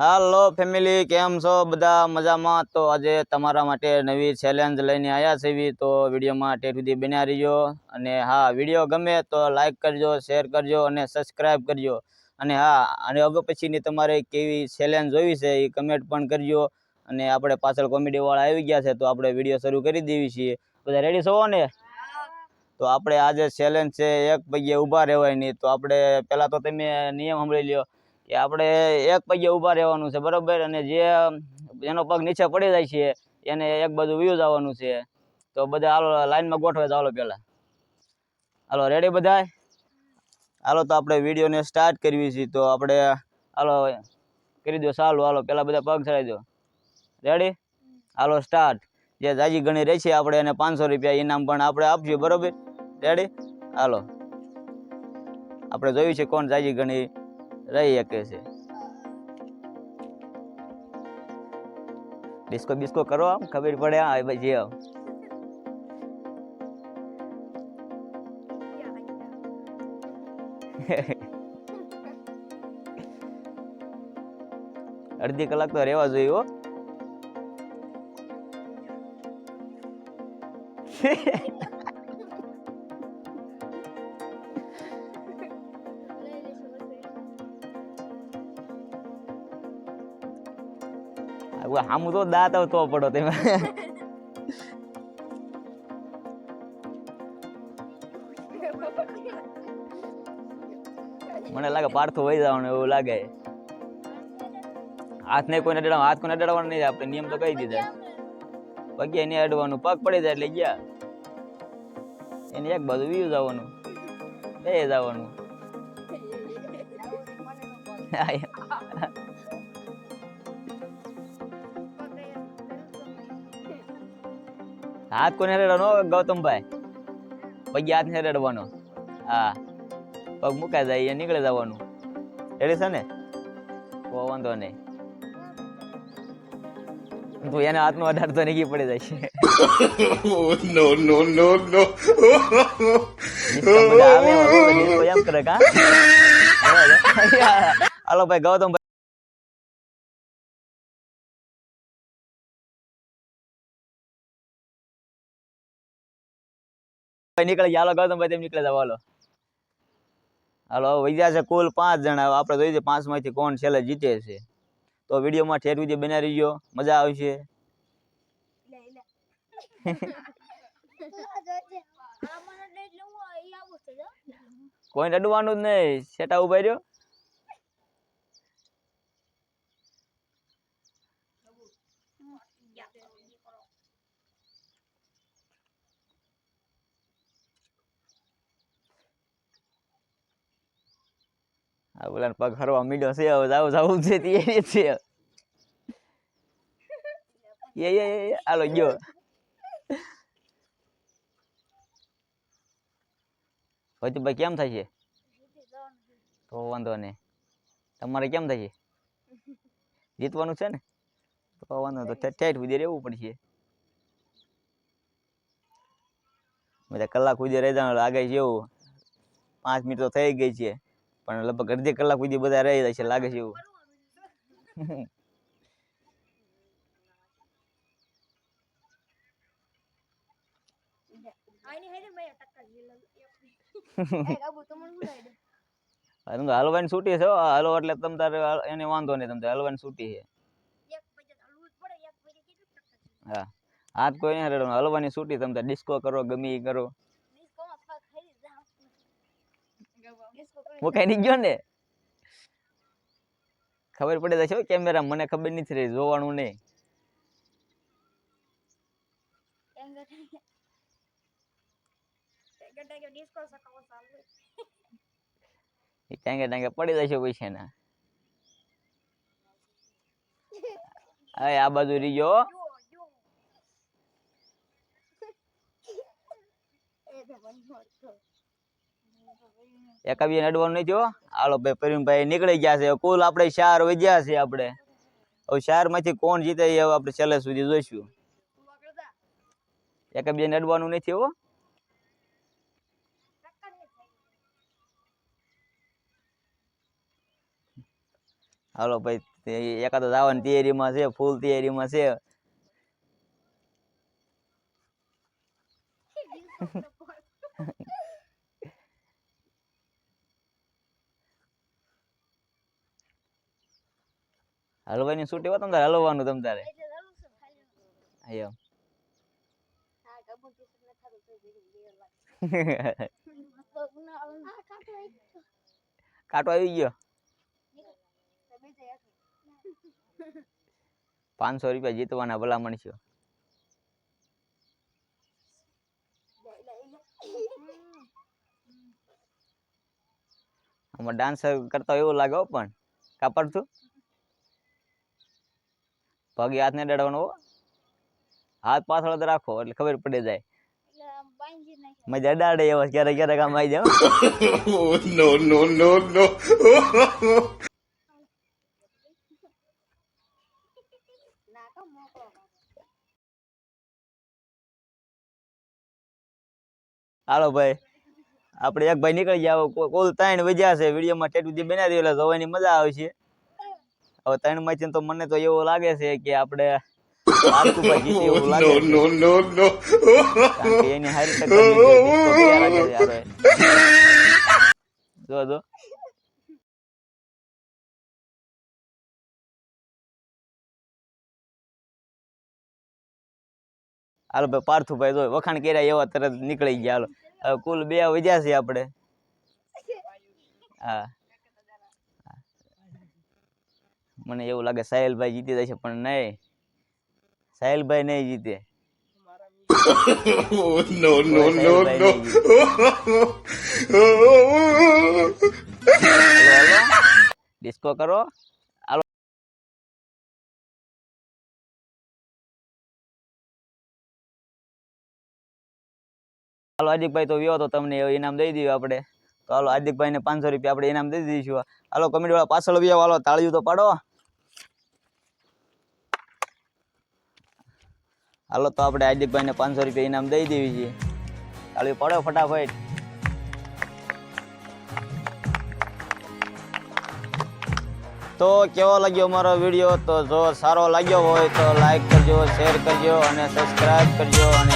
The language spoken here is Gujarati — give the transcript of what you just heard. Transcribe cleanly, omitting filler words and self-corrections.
હાલો ફેમિલી, કેમ છો બધા? મજામાં? તો આજે તમારા માટે નવી ચેલેન્જ લઈને આવ્યા છે, તો વિડીયોમાં ઠેઠ સુધી બન્યા રહીજો. અને હા, વિડીયો ગમે તો લાઈક કરજો, શેર કરજો અને સબસ્ક્રાઈબ કરજો. અને હા, અને હવે પછીની તમારે કેવી ચેલેન્જ જોઈ છે એ કમેન્ટ પણ કરજો. અને આપણે પાછળ કોમેડી વાળા આવી ગયા છે, તો આપણે વિડીયો શરૂ કરી દેવી છીએ. બધા રેડી છો ને? તો આપણે આજે ચેલેન્જ છે એક પગે ઊભા રહેવાય નહીં. તો આપણે પહેલાં તો તમે નિયમ સાંભળી લ્યો કે આપણે એક પગે ઊભા રહેવાનું છે, બરાબર? અને જે એનો પગ નીચે પડી જાય છે એને એક બાજુ વ્યૂ જવાનું છે. તો બધા હાલો લાઈનમાં ગોઠવે ચાલો પહેલાં. હાલો રેડી બધા? હાલો તો આપણે વિડીયોને સ્ટાર્ટ કરવી છે. તો આપણે હાલો કરી દો ચાલુ. હાલો પહેલાં બધા પગ ચડાવી દો. રેડી? હાલો સ્ટાર્ટ. જે જાજી ગણી રહી છે આપણે એને 500 રૂપિયા ઇનામ પણ આપણે આપશું, બરાબર? રેડી? હાલો આપણે જોયું છે કોણ જાજી ગણી રહી શકે છે. ડિસ્કો બિસ્કો કરો, આમ ખબર પડે. હા ભાઈ, અડધી કલાક તો રહેવા જોઈએ હો. આમ તો દાંત તો પડો તમે. મને લાગે પાર્થો વહી જવાનું એવું લાગે. હાથ ને કોઈને અડાડવાનું, હાથ કોઈને અડાડવાનું નહીં. આપણે નિયમ તો કહી દીધા. પગે નહીં અડવાનું, પગ પડી જાય એટલે ગયા. એને એક બાજુ વ્યૂ જવાનું, બે જવાનું. હાથ કોઈને અડાડવાનો ગૌતમભાઈ, પગે હાથ ને અડાડવાનો. હા, પગ મુકાઈ જાય એ નીકળી જવાનું. રેડી છે ને? તો વાંધો નહીં. તું એને હાથમાં અડાડતો નીકળી પડી જાય છે. નો નો નો નો. એમ કરે કા? હાલો ભાઈ ગૌતમભાઈ નીકળી ગયા. હાલો ગૌતમભાઈ તેમ નીકળી જાવ. હાલો હાલો વૈયા છે કુલ 5 જણા. આપણે જોઈએ 5 માંથી કોણ છેલ્લે જીતે છે. તો વિડીયોમાં ઠેર સુધી બન્યા રહીજો, મજા આવશે. કોઈ રડવાનું જ નહીં. સેટા ઉભા રહ્યો. આ બોલા પગ હરવા મીડ્યો છે. હવે જવું છે તે છે. હાલો ગયો. ભાઈ કેમ થાય છે? તો વાંધો નહીં. તમારે કેમ થાય છે? જીતવાનું છે ને? તો વાંધો તો ઠેઠ સુધી રહેવું પડશે. બધા કલાક સુધી રહી જવાનું લાગે છે. એવું 5 મિનિટ તો થઈ ગઈ છે, પણ લગભગ અડધી કલાક સુધી બધા રહી જાય છે લાગે છે એવું. હલવાની છૂટી છે. હલો એટલે તમ તારે એને વાંધો નહીં. તમ તારે હલવાની છૂટી છે. હા, હાથ કોઈ નહીં રડવાનું, હલવાની છૂટી. તમ તારે ડિસ્કો કરો, ગમે એ કરો. મુકાઈ નહીં ગયો ને? ખબર પડી જશે કેમેરા. મને ખબર નથી રહી, જોવાનું નહીં. ટાંગે ટાંગે પડી જશે પૈસા ના. હવે આ બાજુ રહી ગયો. એકાબીને અડવાનું નહીં થયો. હાલો ભાઈ પ્રવીણભાઈ નીકળી ગયા છે. કુલ આપણે 4 વધ્યા છે. આપણે હવે 4 માંથી કોણ જીતે એ હવે આપણે છેલ્લે સુધી જોઈશું. એકાબીને અડવાનું નહીં થયો. હાલો ભાઈ એકાદ જવાની તૈયારીમાં છે, ફૂલ તૈયારીમાં છે. હલવાની છૂટી હોત ને હલવાનું તમ તારે એમ કાંટો આવી ગયો 500 રૂપિયા જીતવાના ભલામણ છે. આમાં ડાન્સ કરતા એવું લાગે પણ કાપડતું પગે હાથ ને અડાડવાનો હાથ પાછળ જ રાખો એટલે ખબર પડી જાય મજા અડાડે એવા ક્યારેક ક્યારેક આમ આવી જાય. નો નો નો નો હાલો ભાઈ આપણે એક ભાઈ નીકળી ગયા. કુલ 3 વજ્યા છે. વિડીયોમાં ટેટ સુધી બનાવી એટલે જોવાની મજા આવશે. હવે 3 માંથી તો મને તો એવું લાગે છે કે આપણે એવું લાગે છે એની હારી ટક્કર જો હાલો ભાઈ પાર્થુભાઈ જો વખાણ કર્યા એવા તરત નીકળી ગયા. હાલો કુલ 2 વજ્યા છે આપણે. હા મને એવું લાગે સાહેલભાઈ જીતી જશે પણ નહીં, સાહેલભાઈ નહીં જીતે. નો નો નો નો ડિસ્કો કરો. હાલો હાર્દિકભાઈ તો વ્યો તો તમને ઇનામ દઈ દઈએ આપણે. તો હાલો હાર્દિકભાઈ ને 500 રૂપિયા આપણે ઇનામ દઈ દઈશું. હાલો કમેન્ટ વાળા પાછળ વ્યો. હાલો તાળીઓ તો પાડો. હાલો તો આપણે હાર્દિકભાઈ ને 500 રૂપિયા ઇનામ દઈ દેવી છે. તાળીઓ પાડો ફટાફટ. તો કેવો લાગ્યો મારો વિડીયો? તો જો સારો લાગ્યો હોય તો લાઈક કરજો, શેર કરજો અને સબસ્ક્રાઇબ કરજો અને